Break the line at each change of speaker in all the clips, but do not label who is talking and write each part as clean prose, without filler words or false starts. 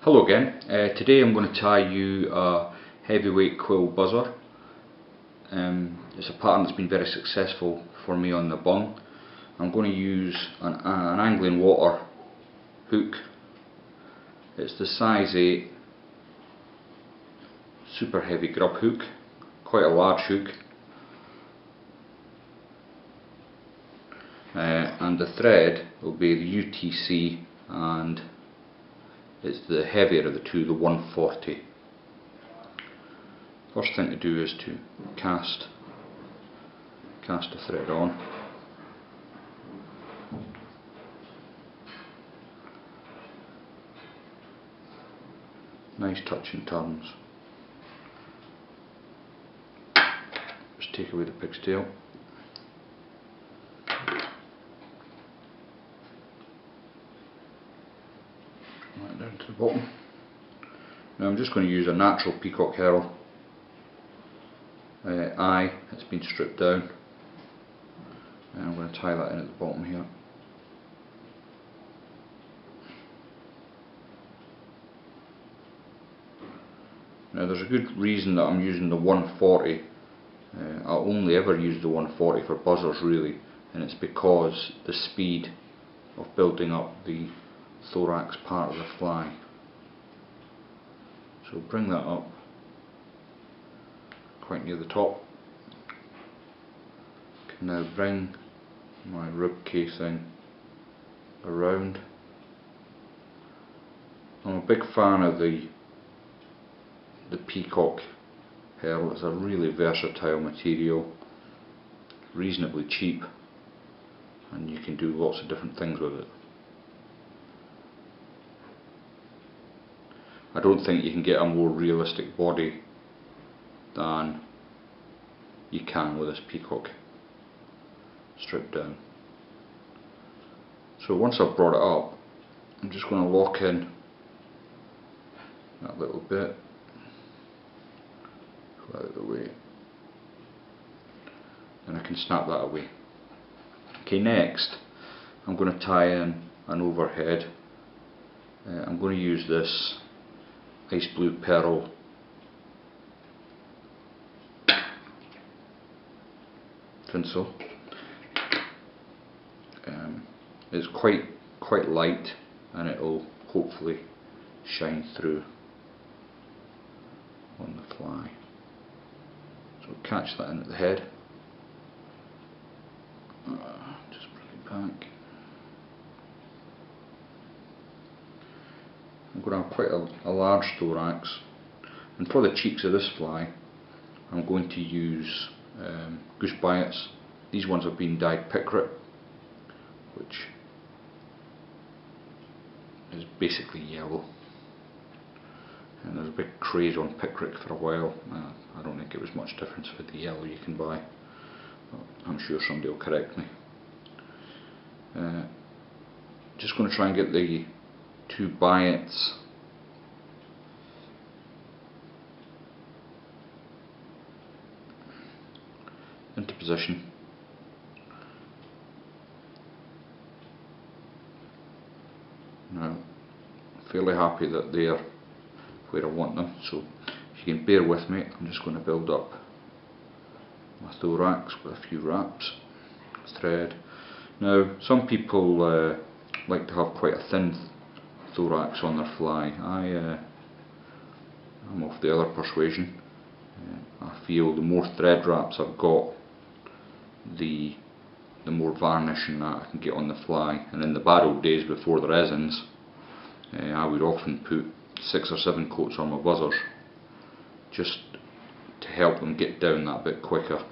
Hello again. Today I'm going to tie you a heavyweight quill buzzer. It's a pattern that's been very successful for me on the bung. I'm going to use an angling water hook. It's the size 8 super heavy grub hook, quite a large hook. And the thread will be the UTC, and it's the heavier of the two, the 140. First thing to do is to cast the thread on. Nice touch and turns. Just take away the pig's tail. Right down to the bottom. Now I'm just going to use a natural peacock herl. Eye, it's been stripped down, and I'm going to tie that in at the bottom here. Now there's a good reason that I'm using the 140. I only ever use the 140 for buzzers really, and it's because the speed of building up the thorax part of the fly. So bring that up quite near the top. Can now bring my rib casing around. I'm a big fan of the peacock herl. It's a really versatile material, reasonably cheap, and you can do lots of different things with it. I don't think you can get a more realistic body than you can with this peacock stripped down. So once I've brought it up, I'm just going to lock in that little bit, go out of the way, and I can snap that away. Okay, next I'm going to tie in an overhead. I'm going to use this ice blue pearl tinsel. It's quite light, and it will hopefully shine through on the fly. So catch that in at the head. Just bring it back. I'm going to have quite a large thorax, and for the cheeks of this fly I'm going to use goose biots. These ones have been dyed picric, which is basically yellow, and there's a big craze on picric for a while. I don't think it was much difference with the yellow you can buy, but I'm sure somebody will correct me. Just going to try and get the two biots into position. Now, I'm fairly happy that they're where I want them, so if you can bear with me, I'm just going to build up my thorax with a few wraps of thread. Now, some people like to have quite a thin thorax on their fly. I'm of the other persuasion. I feel the more thread wraps I've got, the more varnishing that I can get on the fly. And in the bad old days before the resins, I would often put 6 or 7 coats on my buzzers just to help them get down that bit quicker.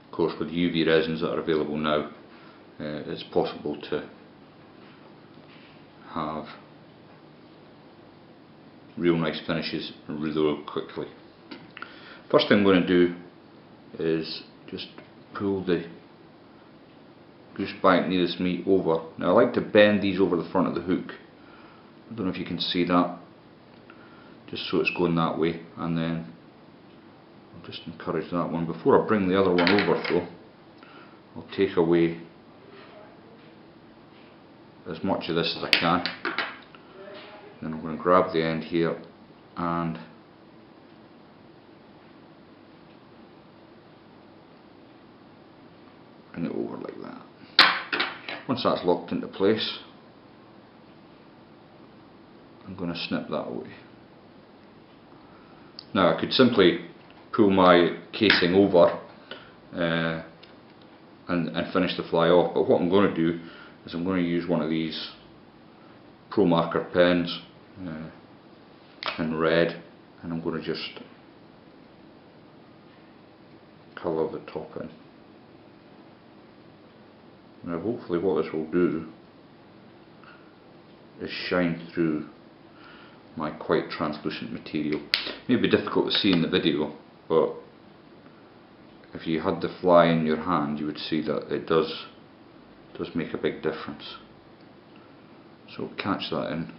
Of course, with UV resins that are available now, it's possible to have real nice finishes really quickly. First thing I'm going to do is just pull the goose biot nearest me over. Now I like to bend these over the front of the hook. I don't know if you can see that, just so it's going that way, and then I'll just encourage that one. Before I bring the other one over though, I'll take away as much of this as I can. Then I'm going to grab the end here and bring it over like that. Once that's locked into place, I'm going to snip that away. Now I could simply pull my casing over and finish the fly off, but what I'm going to do is I'm going to use one of these Pro Marker pens in red, and I'm going to just colour the top in. Now hopefully what this will do is shine through my quite translucent material. It may be difficult to see in the video, but if you had the fly in your hand you would see that it does make a big difference. So catch that in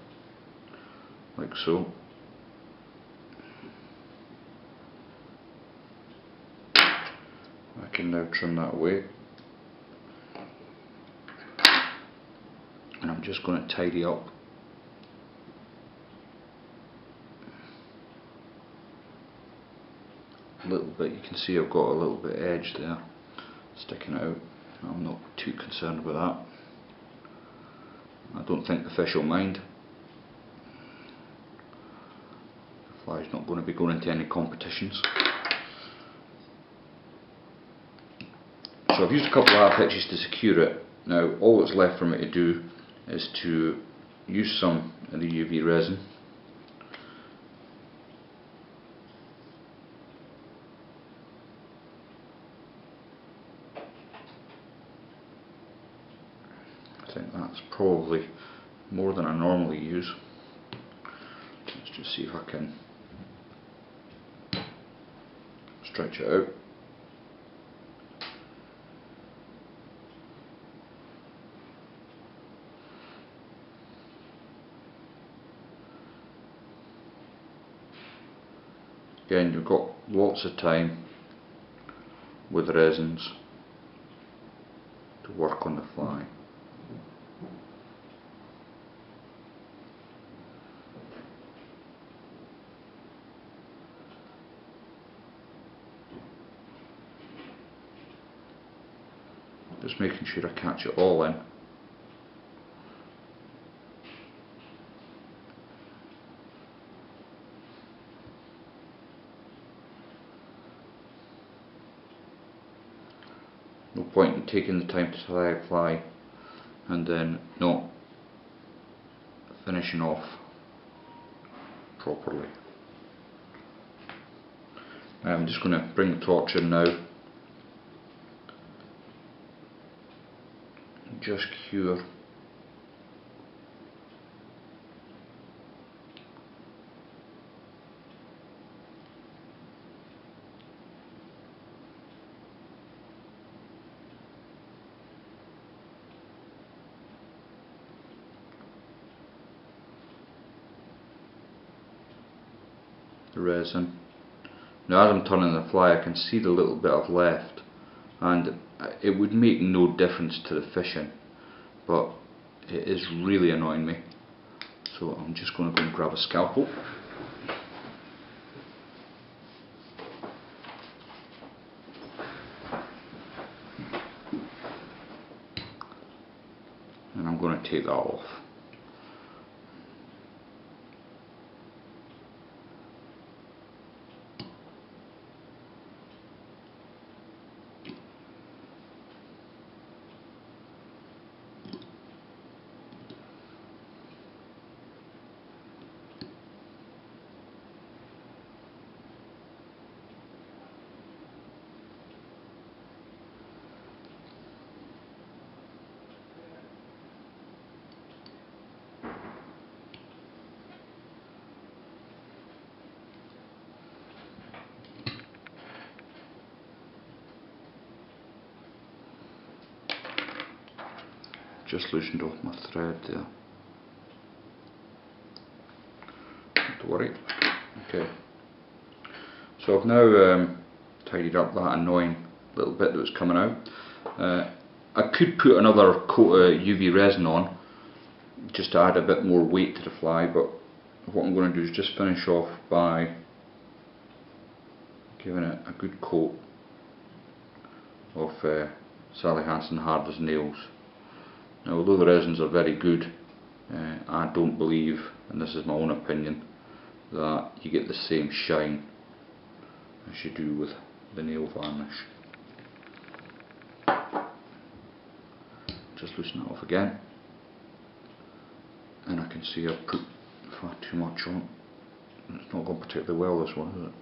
like so. I can now trim that away, and I'm just going to tidy up a little bit. You can see I've got a little bit of edge there sticking out. I'm not too concerned about that. I don't think the fish will mind. The fly's not going to be going into any competitions. So I've used a couple of half hitches to secure it. Now all that's left for me to do is to use some of the UV resin. I think that's probably more than I normally use. Let's just see if I can stretch it out. Again, you've got lots of time with resins to work on the fly. Just making sure I catch it all in. No point in taking the time to tie a fly and then not finishing off properly. I'm just going to bring the torch in now. Just cure the resin. Now as I'm turning the fly I can see the little bit I've left, and it would make no difference to the fishing, but it is really annoying me. So I'm just going to go and grab a scalpel. And I'm going to take that off. Just loosened off my thread there. Don't worry. Okay. So I've now tidied up that annoying little bit that was coming out. I could put another coat of UV resin on, just to add a bit more weight to the fly, but what I'm going to do is just finish off by giving it a good coat of Sally Hansen Hard as Nails. Now, although the resins are very good, I don't believe, and this is my own opinion, that you get the same shine as you do with the nail varnish. Just loosen it off again, and I can see I've put far too much on. It's not going particularly well, this one, is it?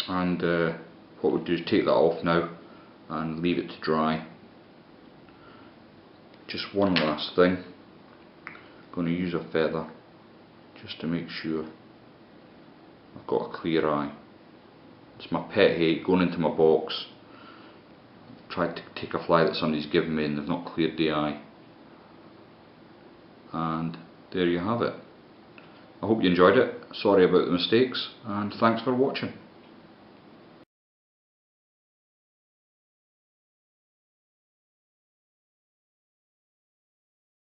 And what we'll do is take that off now and leave it to dry. Just one last thing, I'm going to use a feather just to make sure I've got a clear eye. It's my pet hate, going into my box, tried to take a fly that somebody's given me and they've not cleared the eye. And there you have it. I hope you enjoyed it. Sorry about the mistakes, and thanks for watching.